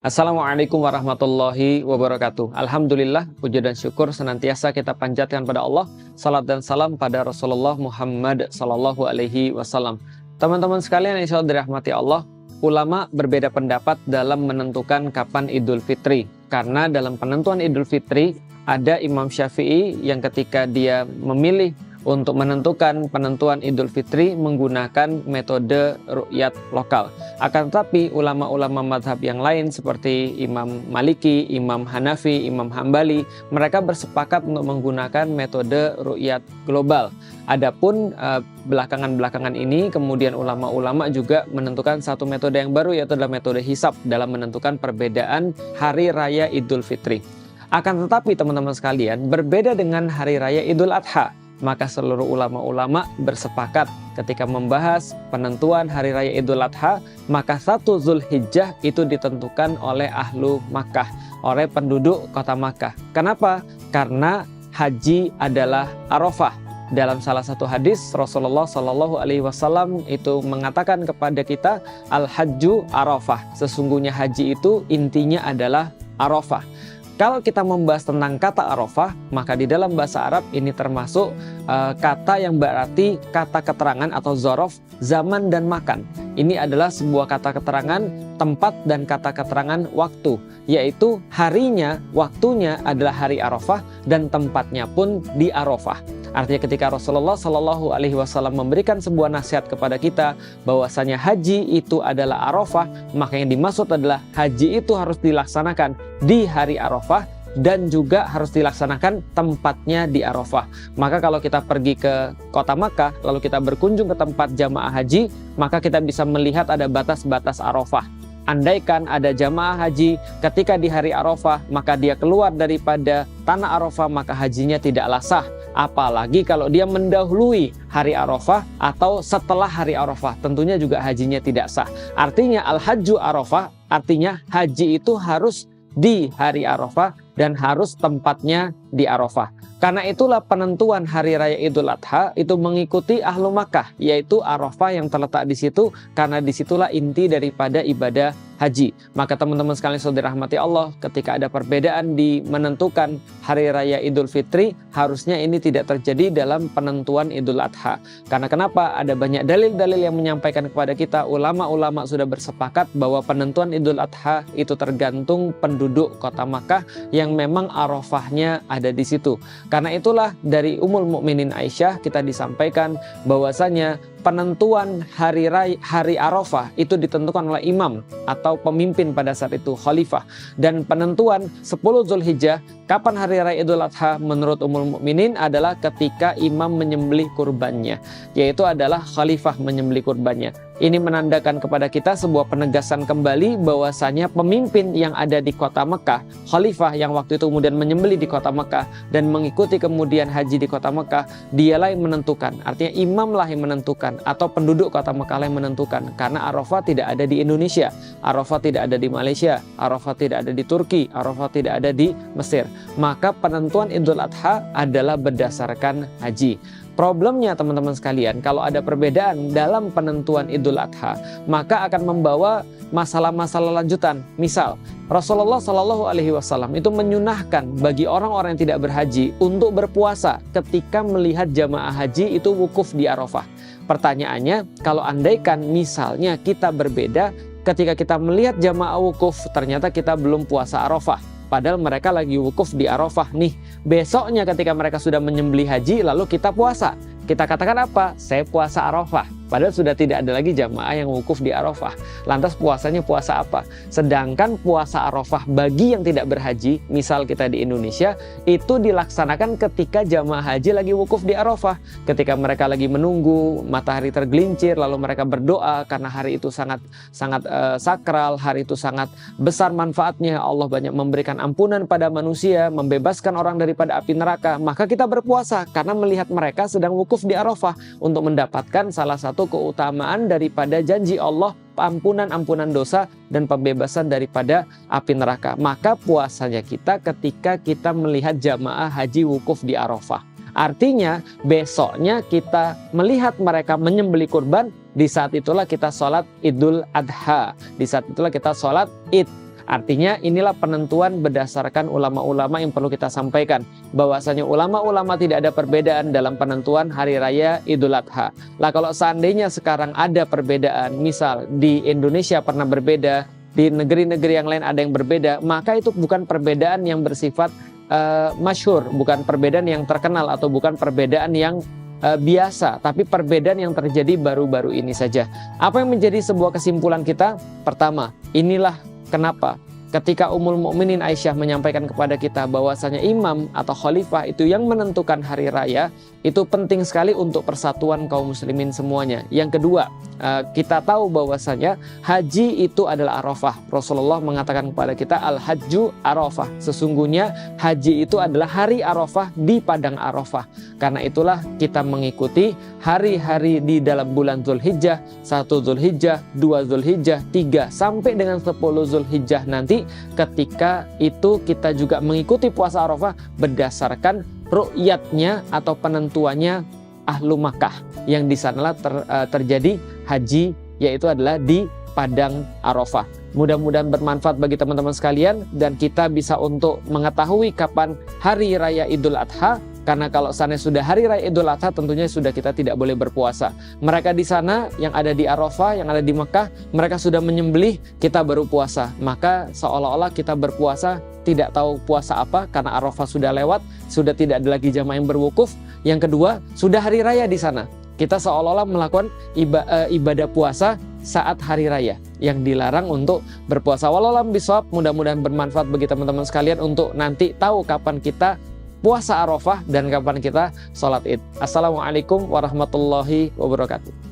Assalamualaikum warahmatullahi wabarakatuh. Alhamdulillah, puja dan syukur senantiasa kita panjatkan pada Allah. Salat dan salam pada Rasulullah Muhammad Sallallahu Alaihi Wasallam. Teman-teman sekalian yang insyaallah dirahmati Allah, ulama berbeda pendapat dalam menentukan kapan Idul Fitri. Karena dalam penentuan Idul Fitri, ada Imam Syafi'i yang ketika dia memilih untuk menentukan penentuan Idul Fitri menggunakan metode ru'yat lokal. Akan tetapi ulama-ulama madhab yang lain seperti Imam Maliki, Imam Hanafi, Imam Hambali, mereka bersepakat untuk menggunakan metode ru'yat global. Adapun belakangan-belakangan ini kemudian ulama-ulama juga menentukan satu metode yang baru, yaitu adalah metode hisab dalam menentukan perbedaan hari raya Idul Fitri. Akan tetapi teman-teman sekalian, berbeda dengan hari raya Idul Adha, maka seluruh ulama-ulama bersepakat ketika membahas penentuan hari raya Idul Adha, maka 1 Zulhijjah itu ditentukan oleh ahlu Makkah, oleh penduduk kota Makkah. Kenapa? Karena haji adalah Arafah. Dalam salah satu hadis Rasulullah Shallallahu Alaihi Wasallam itu mengatakan kepada kita, al-hajju Arafah. Sesungguhnya haji itu intinya adalah Arafah. Kalau kita membahas tentang kata Arafah, maka di dalam bahasa Arab ini termasuk kata yang berarti kata keterangan atau zorof, zaman dan makan. Ini adalah sebuah kata keterangan tempat dan kata keterangan waktu, yaitu harinya, waktunya adalah hari Arafah dan tempatnya pun di Arafah. Artinya ketika Rasulullah Shallallahu Alaihi Wasallam memberikan sebuah nasihat kepada kita bahwasanya haji itu adalah Arafah, maka yang dimaksud adalah haji itu harus dilaksanakan di hari Arafah dan juga harus dilaksanakan tempatnya di Arafah. Maka kalau kita pergi ke kota Makkah lalu kita berkunjung ke tempat jamaah haji, maka kita bisa melihat ada batas-batas Arafah. Andaikan ada jamaah haji ketika di hari Arafah, maka dia keluar daripada tanah Arafah, maka hajinya tidaklah sah. Apalagi kalau dia mendahului hari Arafah atau setelah hari Arafah, tentunya juga hajinya tidak sah. Artinya al-hajju Arafah, artinya haji itu harus di hari Arafah dan harus tempatnya di Arafah. Karena itulah penentuan hari raya Idul Adha itu mengikuti ahlu Makkah, yaitu Arafah yang terletak di situ, karena disitulah inti daripada ibadah haji. Maka teman-teman sekalian saudara rahmati Allah, ketika ada perbedaan di menentukan hari raya Idul Fitri, harusnya ini tidak terjadi dalam penentuan Idul Adha. Karena kenapa? Ada banyak dalil-dalil yang menyampaikan kepada kita, ulama-ulama sudah bersepakat bahwa penentuan Idul Adha itu tergantung penduduk kota Makkah yang memang Arafahnya ada di situ. Karena itulah dari Ummul Mukminin Aisyah kita disampaikan bahwasanya penentuan hari Arafah itu ditentukan oleh imam atau pemimpin pada saat itu, khalifah. Dan penentuan 10 Zulhijjah kapan hari raya Idul Adha menurut Ummul Mukminin adalah ketika imam menyembelih kurbannya, yaitu adalah khalifah menyembelih kurbannya. Ini menandakan kepada kita sebuah penegasan kembali bahwasanya pemimpin yang ada di kota Mekah, khalifah yang waktu itu kemudian menyembelih di kota Mekah dan mengikuti kemudian haji di kota Mekah, dialah yang menentukan. Artinya imamlah yang menentukan atau penduduk kota Mekah yang menentukan. Karena Arafah tidak ada di Indonesia, Arafah tidak ada di Malaysia, Arafah tidak ada di Turki, Arafah tidak ada di Mesir. Maka penentuan Idul Adha adalah berdasarkan haji. Problemnya teman-teman sekalian, kalau ada perbedaan dalam penentuan Idul Adha, maka akan membawa masalah-masalah lanjutan. Misal, Rasulullah Shallallahu Alaihi Wasallam itu menyunahkan bagi orang-orang yang tidak berhaji untuk berpuasa ketika melihat jamaah haji itu wukuf di Arafah. Pertanyaannya, kalau andaikan misalnya kita berbeda ketika kita melihat jamaah wukuf, ternyata kita belum puasa Arafah. Padahal mereka lagi wukuf di Arafah nih. Besoknya ketika mereka sudah menyembelih haji, lalu kita puasa. Kita katakan apa? Saya puasa Arafah. Padahal sudah tidak ada lagi jamaah yang wukuf di Arafah. Lantas puasanya puasa apa? Sedangkan puasa Arafah bagi yang tidak berhaji, misal kita di Indonesia, itu dilaksanakan ketika jamaah haji lagi wukuf di Arafah. Ketika mereka lagi menunggu matahari tergelincir, lalu mereka berdoa karena hari itu sangat sakral, hari itu sangat besar manfaatnya. Allah banyak memberikan ampunan pada manusia, membebaskan orang daripada api neraka. Maka kita berpuasa karena melihat mereka sedang wukuf di Arafah untuk mendapatkan salah satu keutamaan daripada janji Allah, ampunan dosa dan pembebasan daripada api neraka. Maka puasanya kita ketika kita melihat jamaah haji wukuf di Arafah. Artinya besoknya kita melihat mereka menyembelih kurban, di saat itulah kita sholat Idul Adha, di saat itulah kita sholat Id. Artinya inilah penentuan berdasarkan ulama-ulama yang perlu kita sampaikan, bahwasanya ulama-ulama tidak ada perbedaan dalam penentuan hari raya Idul Adha. Lah kalau seandainya sekarang ada perbedaan, misal di Indonesia pernah berbeda, di negeri-negeri yang lain ada yang berbeda, maka itu bukan perbedaan yang bersifat masyhur, bukan perbedaan yang terkenal atau bukan perbedaan yang biasa, tapi perbedaan yang terjadi baru-baru ini saja. Apa yang menjadi sebuah kesimpulan kita? Pertama, inilah kenapa ketika Ummul Mukminin Aisyah menyampaikan kepada kita bahwasanya imam atau khalifah itu yang menentukan hari raya, itu penting sekali untuk persatuan kaum muslimin semuanya. Yang kedua, kita tahu bahwasanya haji itu adalah Arafah. Rasulullah mengatakan kepada kita, al-hajju Arafah. Sesungguhnya haji itu adalah hari Arafah di padang Arafah. Karena itulah kita mengikuti hari-hari di dalam bulan Zulhijjah, 1 Zulhijjah, 2 Zulhijjah, 3 sampai dengan 10 Zulhijjah nanti. Ketika itu kita juga mengikuti puasa Arafah berdasarkan ru'yatnya atau penentuannya Ahlu Makkah, yang di sanalah terjadi haji, yaitu adalah di padang Arafah. Mudah-mudahan bermanfaat bagi teman-teman sekalian dan kita bisa untuk mengetahui kapan hari raya Idul Adha. Karena kalau sana sudah hari raya Idul Adha, tentunya sudah kita tidak boleh berpuasa. Mereka di sana yang ada di Arafah, yang ada di Mekah, mereka sudah menyembelih, kita baru puasa. Maka seolah-olah kita berpuasa tidak tahu puasa apa, karena Arafah sudah lewat, sudah tidak ada lagi jamaah yang berwukuf. Yang kedua, sudah hari raya di sana. Kita seolah-olah melakukan ibadah puasa saat hari raya, yang dilarang untuk berpuasa. Wallahu a'lam bishawab. Mudah-mudahan bermanfaat bagi teman-teman sekalian untuk nanti tahu kapan kita puasa Arafah dan kapan kita sholat Id. Assalamualaikum warahmatullahi wabarakatuh.